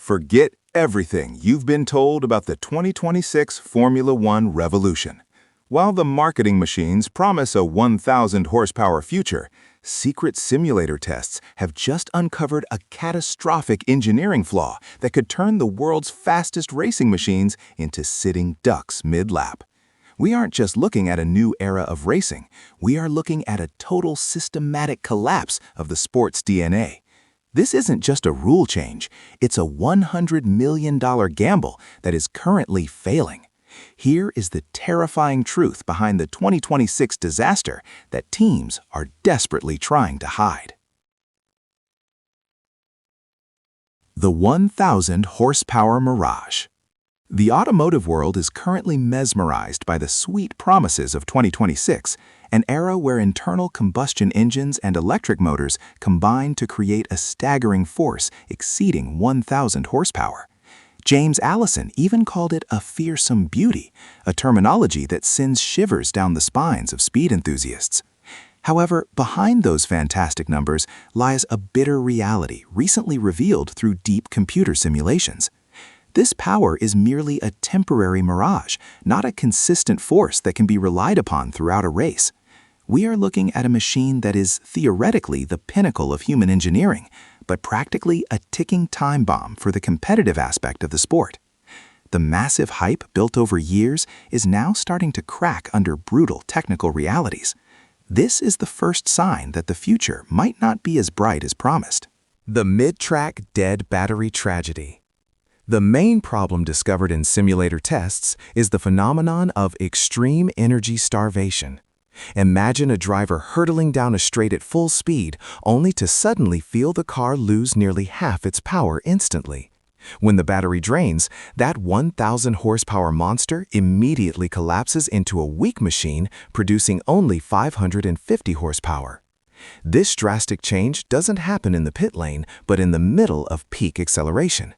Forget everything you've been told about the 2026 Formula One revolution. While the marketing machines promise a 1,000 horsepower future, secret simulator tests have just uncovered a catastrophic engineering flaw that could turn the world's fastest racing machines into sitting ducks mid-lap. We aren't just looking at a new era of racing, we are looking at a total systematic collapse of the sport's DNA. This isn't just a rule change, it's a $100 million gamble that is currently failing. Here is the terrifying truth behind the 2026 disaster that teams are desperately trying to hide. The 1,000 horsepower mirage. The automotive world is currently mesmerized by the sweet promises of 2026, an era where internal combustion engines and electric motors combine to create a staggering force exceeding 1,000 horsepower. James Allison even called it a fearsome beauty, a terminology that sends shivers down the spines of speed enthusiasts. However, behind those fantastic numbers lies a bitter reality recently revealed through deep computer simulations. This power is merely a temporary mirage, not a consistent force that can be relied upon throughout a race. We are looking at a machine that is theoretically the pinnacle of human engineering, but practically a ticking time bomb for the competitive aspect of the sport. The massive hype built over years is now starting to crack under brutal technical realities. This is the first sign that the future might not be as bright as promised. The mid-track dead battery tragedy. The main problem discovered in simulator tests is the phenomenon of extreme energy starvation. Imagine a driver hurtling down a straight at full speed, only to suddenly feel the car lose nearly half its power instantly. When the battery drains, that 1,000 horsepower monster immediately collapses into a weak machine producing only 550 horsepower. This drastic change doesn't happen in the pit lane, but in the middle of peak acceleration.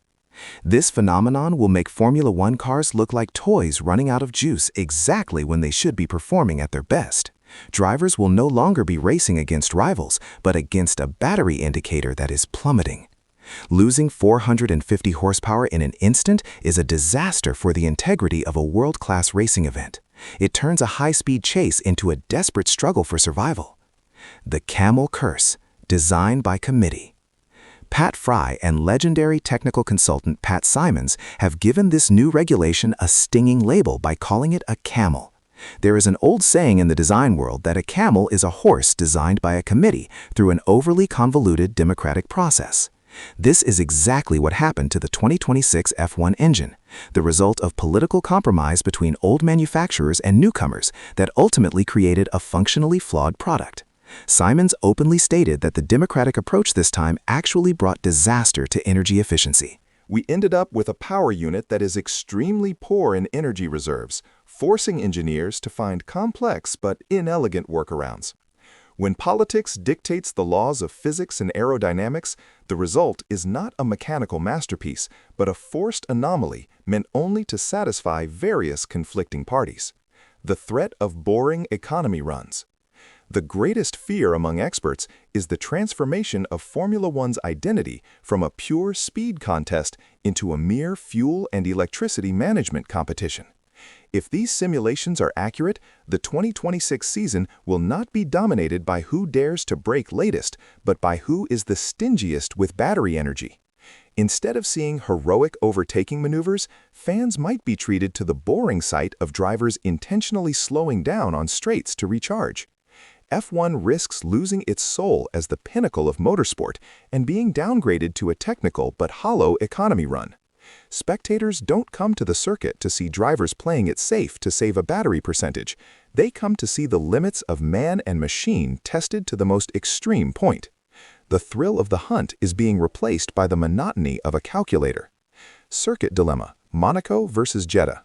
This phenomenon will make Formula One cars look like toys running out of juice exactly when they should be performing at their best. Drivers will no longer be racing against rivals, but against a battery indicator that is plummeting. Losing 450 horsepower in an instant is a disaster for the integrity of a world-class racing event. It turns a high-speed chase into a desperate struggle for survival. The Camel curse, designed by committee. Pat Fry and legendary technical consultant Pat Simons have given this new regulation a stinging label by calling it a camel. There is an old saying in the design world that a camel is a horse designed by a committee through an overly convoluted democratic process. This is exactly what happened to the 2026 F1 engine, the result of political compromise between old manufacturers and newcomers that ultimately created a functionally flawed product. Simons openly stated that the democratic approach this time actually brought disaster to energy efficiency. We ended up with a power unit that is extremely poor in energy reserves, forcing engineers to find complex but inelegant workarounds. When politics dictates the laws of physics and aerodynamics, the result is not a mechanical masterpiece, but a forced anomaly meant only to satisfy various conflicting parties. The threat of boring economy runs. The greatest fear among experts is the transformation of Formula One's identity from a pure speed contest into a mere fuel and electricity management competition. If these simulations are accurate, the 2026 season will not be dominated by who dares to brake latest, but by who is the stingiest with battery energy. Instead of seeing heroic overtaking maneuvers, fans might be treated to the boring sight of drivers intentionally slowing down on straights to recharge. F1 risks losing its soul as the pinnacle of motorsport and being downgraded to a technical but hollow economy run. Spectators don't come to the circuit to see drivers playing it safe to save a battery percentage. They come to see the limits of man and machine tested to the most extreme point. The thrill of the hunt is being replaced by the monotony of a calculator. Circuit dilemma: Monaco versus Jeddah.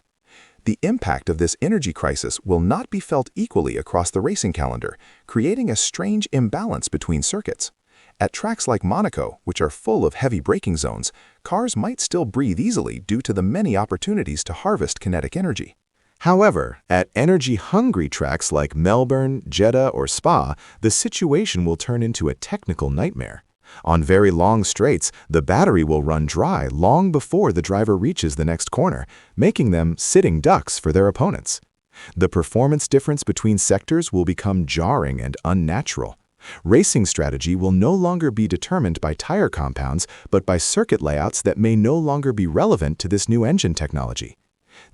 The impact of this energy crisis will not be felt equally across the racing calendar, creating a strange imbalance between circuits. At tracks like Monaco, which are full of heavy braking zones, cars might still breathe easily due to the many opportunities to harvest kinetic energy. However, at energy-hungry tracks like Melbourne, Jeddah, or Spa, the situation will turn into a technical nightmare. On very long straights, the battery will run dry long before the driver reaches the next corner, making them sitting ducks for their opponents. The performance difference between sectors will become jarring and unnatural. Racing strategy will no longer be determined by tire compounds, but by circuit layouts that may no longer be relevant to this new engine technology.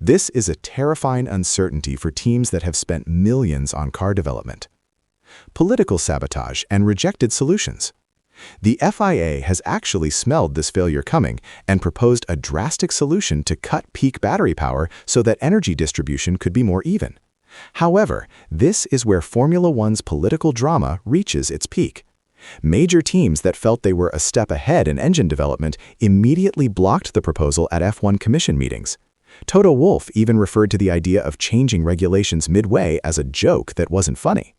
This is a terrifying uncertainty for teams that have spent millions on car development. Political sabotage and rejected solutions. The FIA has actually smelled this failure coming and proposed a drastic solution to cut peak battery power so that energy distribution could be more even. However, this is where Formula One's political drama reaches its peak. Major teams that felt they were a step ahead in engine development immediately blocked the proposal at F1 Commission meetings. Toto Wolff even referred to the idea of changing regulations midway as a joke that wasn't funny.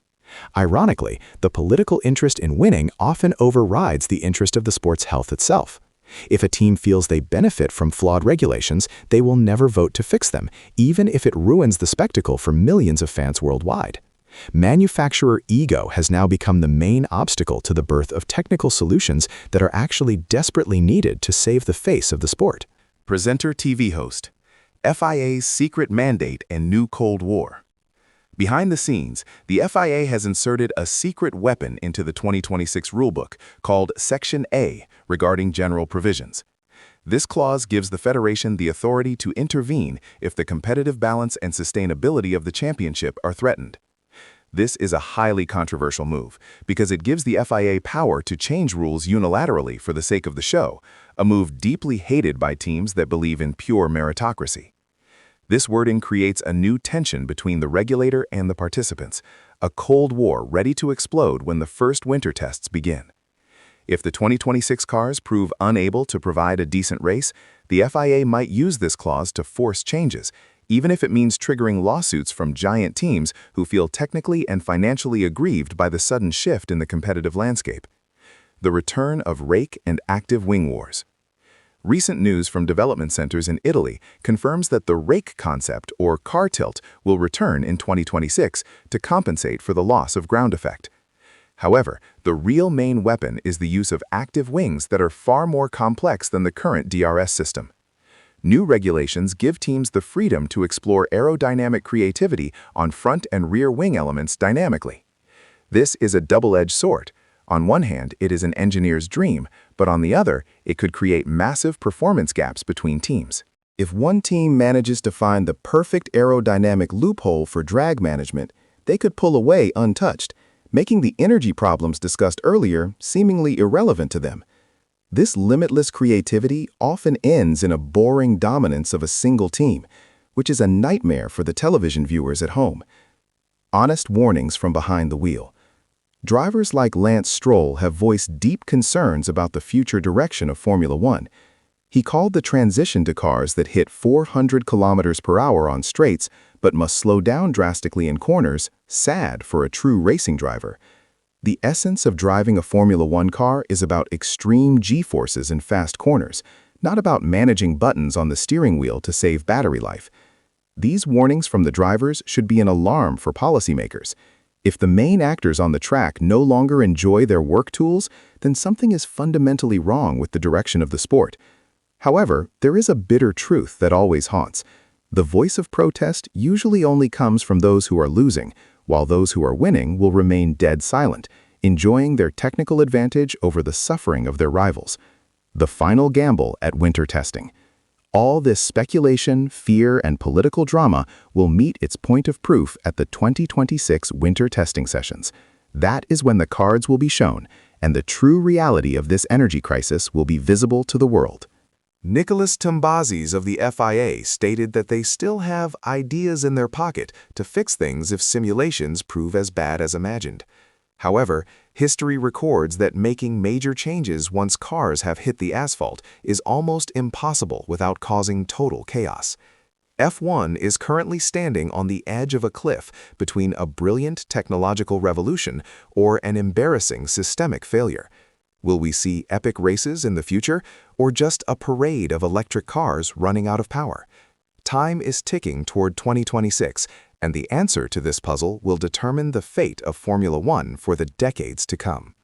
Ironically, the political interest in winning often overrides the interest of the sport's health itself. If a team feels they benefit from flawed regulations, they will never vote to fix them, even if it ruins the spectacle for millions of fans worldwide. Manufacturer ego has now become the main obstacle to the birth of technical solutions that are actually desperately needed to save the face of the sport. Presenter TV host. FIA's secret mandate and new Cold War. Behind the scenes, the FIA has inserted a secret weapon into the 2026 rulebook called Section A regarding general provisions. This clause gives the Federation the authority to intervene if the competitive balance and sustainability of the championship are threatened. This is a highly controversial move because it gives the FIA power to change rules unilaterally for the sake of the show, a move deeply hated by teams that believe in pure meritocracy. This wording creates a new tension between the regulator and the participants, a cold war ready to explode when the first winter tests begin. If the 2026 cars prove unable to provide a decent race, the FIA might use this clause to force changes, even if it means triggering lawsuits from giant teams who feel technically and financially aggrieved by the sudden shift in the competitive landscape. The return of rake and active wing wars. Recent news from development centers in Italy confirms that the rake concept, or car tilt, will return in 2026 to compensate for the loss of ground effect. However, the real main weapon is the use of active wings that are far more complex than the current DRS system. New regulations give teams the freedom to explore aerodynamic creativity on front and rear wing elements dynamically. This is a double-edged sword. On one hand, it is an engineer's dream, but on the other, it could create massive performance gaps between teams. If one team manages to find the perfect aerodynamic loophole for drag management, they could pull away untouched, making the energy problems discussed earlier seemingly irrelevant to them. This limitless creativity often ends in a boring dominance of a single team, which is a nightmare for the television viewers at home. Honest warnings from behind the wheel. Drivers like Lance Stroll have voiced deep concerns about the future direction of Formula One. He called the transition to cars that hit 400 kilometers per hour on straights but must slow down drastically in corners sad for a true racing driver. The essence of driving a Formula One car is about extreme G-forces in fast corners, not about managing buttons on the steering wheel to save battery life. These warnings from the drivers should be an alarm for policymakers. If the main actors on the track no longer enjoy their work tools, then something is fundamentally wrong with the direction of the sport. However, there is a bitter truth that always haunts. The voice of protest usually only comes from those who are losing, while those who are winning will remain dead silent, enjoying their technical advantage over the suffering of their rivals. The final gamble at winter testing. All this speculation, fear, and political drama will meet its point of proof at the 2026 winter testing sessions. That is when the cards will be shown, and the true reality of this energy crisis will be visible to the world. Nicholas Tombazis of the FIA stated that they still have ideas in their pocket to fix things if simulations prove as bad as imagined. However, history records that making major changes once cars have hit the asphalt is almost impossible without causing total chaos. F1 is currently standing on the edge of a cliff between a brilliant technological revolution or an embarrassing systemic failure. Will we see epic races in the future, or just a parade of electric cars running out of power? Time is ticking toward 2026, and the answer to this puzzle will determine the fate of Formula One for the decades to come.